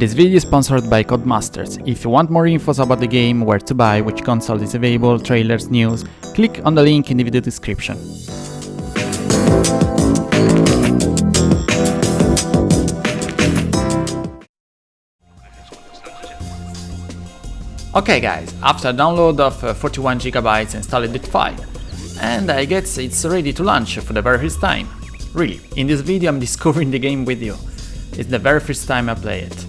This video is sponsored by Codemasters. If you want more infos about the game, where to buy, which console is available, trailers, news, click on the link in the video description. Okay guys, after a download of 41 GB installed the file, and I guess it's ready to launch for the very first time. Really, in this video I'm discovering the game with you. It's the very first time I play it.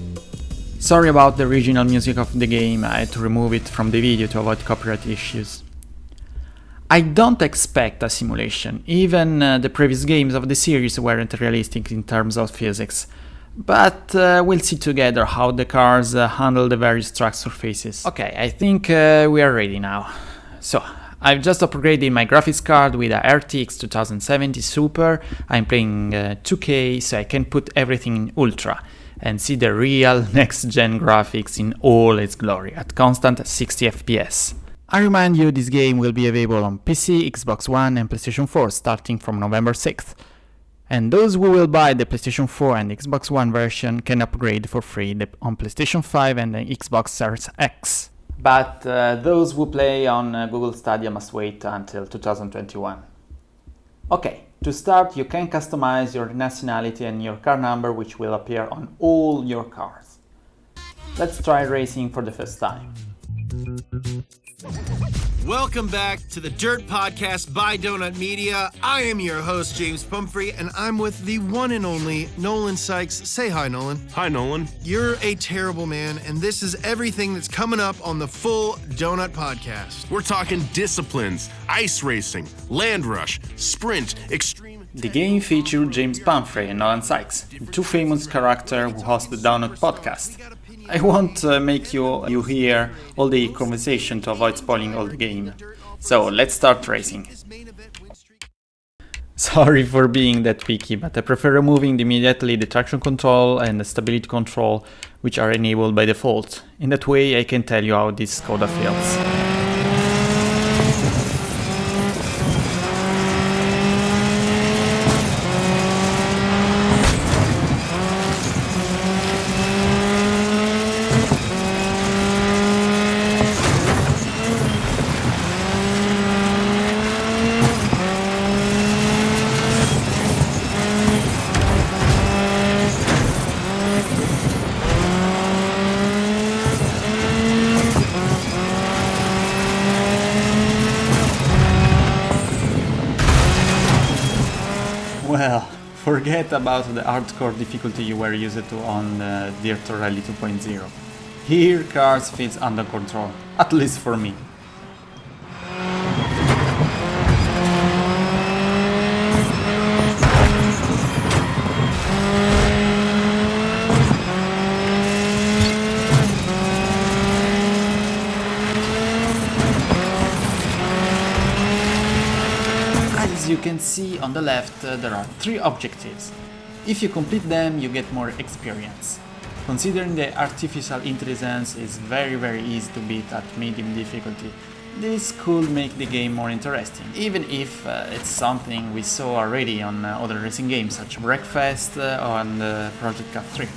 Sorry about the original music of the game, I had to remove it from the video to avoid copyright issues. I don't expect a simulation, even the previous games of the series weren't realistic in terms of physics. But we'll see together how the cars handle the various track surfaces. Okay, I think we are ready now. So, I've just upgraded my graphics card with a RTX 2070 Super. I'm playing 2K, so I can put everything in Ultra and see the real next-gen graphics in all its glory at constant 60 FPS. I remind you this game will be available on PC, Xbox One and PlayStation 4 starting from November 6th. And those who will buy the PlayStation 4 and Xbox One version can upgrade for free on PlayStation 5 and the Xbox Series X. But those who play on Google Stadia must wait until 2021. Okay, to start you can customize your nationality and your car number, which will appear on all your cars. Let's try racing for the first time. Welcome back to the DiRT Podcast by Donut Media. I am your host, James Pumphrey, and I'm with the one and only Nolan Sykes. Say hi, Nolan. Hi, Nolan. You're a terrible man, and this is everything that's coming up on the full Donut Podcast. We're talking disciplines, ice racing, land rush, sprint, extreme... The game featured James Pumphrey and Nolan Sykes, the two famous characters who host the Donut Podcast. I won't make you hear all the conversation to avoid spoiling all the game. So let's start racing. Sorry for being that picky, but I prefer removing immediately the traction control and the stability control, which are enabled by default. In that way I can tell you how this Skoda feels. Well, forget about the hardcore difficulty you were used to on DiRT Rally 2.0. Here cars feels under control, at least for me. As you can see on the left, there are 3 objectives. If you complete them, you get more experience. Considering the artificial intelligence is very easy to beat at medium difficulty, this could make the game more interesting, even if it's something we saw already on other racing games such as Breakfast or on Project Cat 3.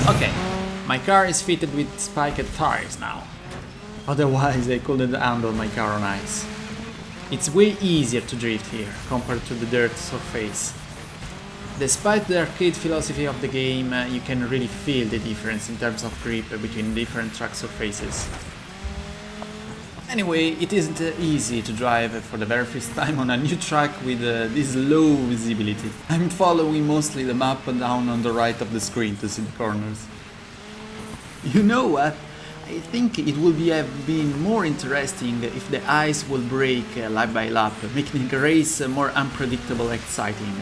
Okay, my car is fitted with spiked tires now. Otherwise I couldn't handle my car on ice. It's way easier to drift here compared to the dirt surface. despite the arcade philosophy of the game, you can really feel the difference in terms of grip between different track surfaces. Anyway, it isn't easy to drive for the very first time on a new track with this low visibility. I'm following mostly the map down on the right of the screen to see the corners. You know what? I think it would have been more interesting if the ice would break lap by lap, making the race more unpredictable and exciting.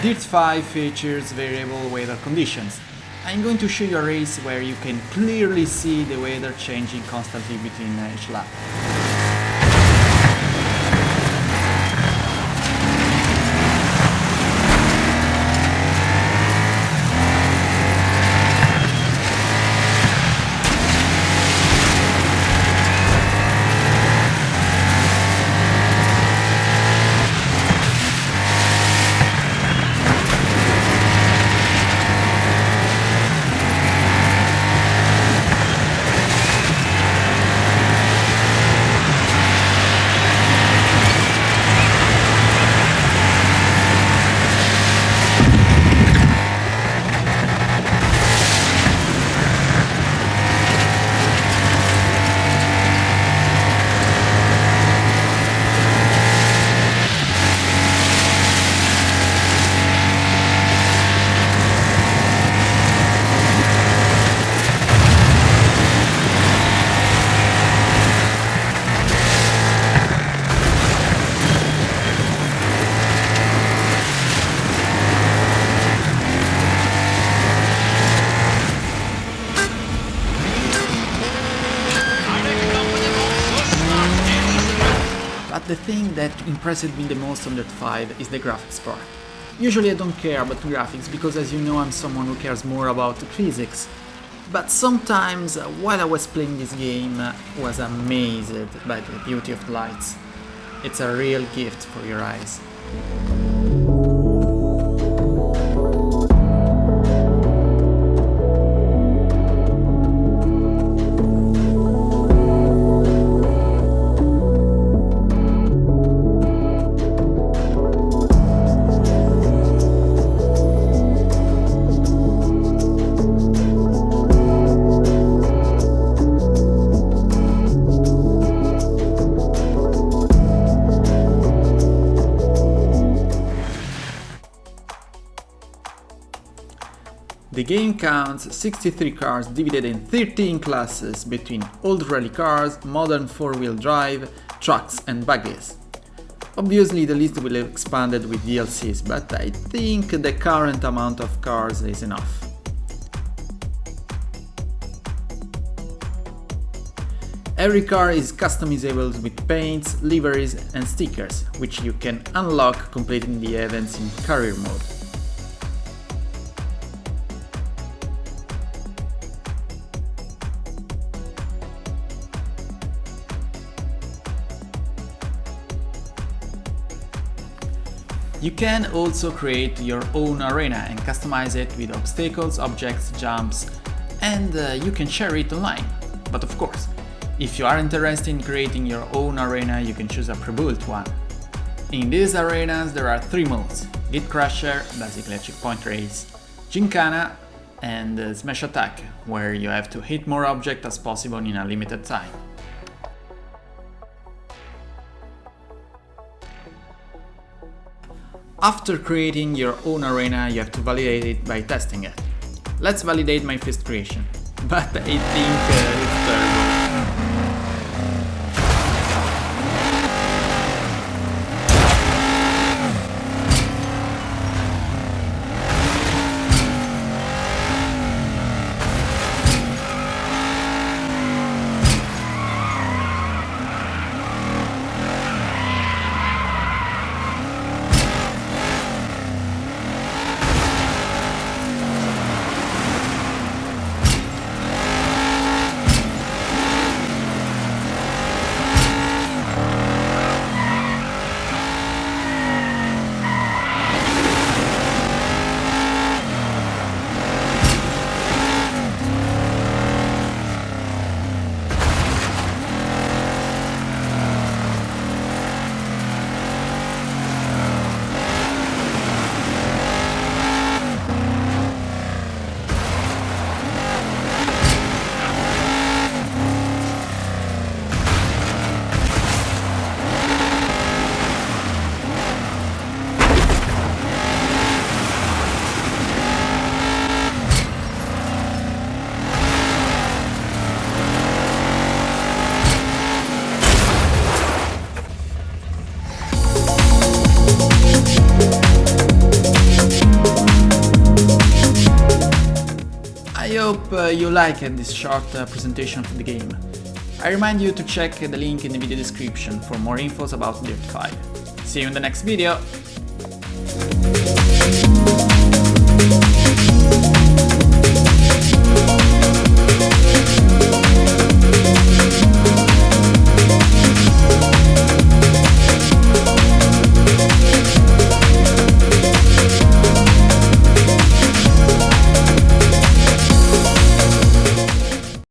DiRT 5 features variable weather conditions. I'm going to show you a race where you can clearly see the weather changing constantly between each lap. But the thing that impressed me the most on DiRT 5 is the graphics part. Usually I don't care about graphics because, as you know, I'm someone who cares more about physics. But sometimes while I was playing this game, I was amazed by the beauty of the lights. It's a real gift for your eyes. The game counts 63 cars divided in 13 classes between old rally cars, modern 4-wheel drive, trucks and buggies. Obviously the list will have expanded with DLCs, but I think the current amount of cars is enough. Every car is customizable with paints, liveries and stickers, which you can unlock completing the events in career mode. You can also create your own arena and customize it with obstacles, objects, jumps, and you can share it online. But of course, if you are interested in creating your own arena, you can choose a pre-built one. In these arenas there are 3 modes: Gate Crusher, basically a checkpoint race, Gincana, and Smash Attack, where you have to hit more objects as possible in a limited time. After creating your own arena, you have to validate it by testing it. Let's validate my first creation, but I think it's terrible. hope you liked this short presentation of the game. I remind you to check the link in the video description for more infos about DiRT 5. See you in the next video!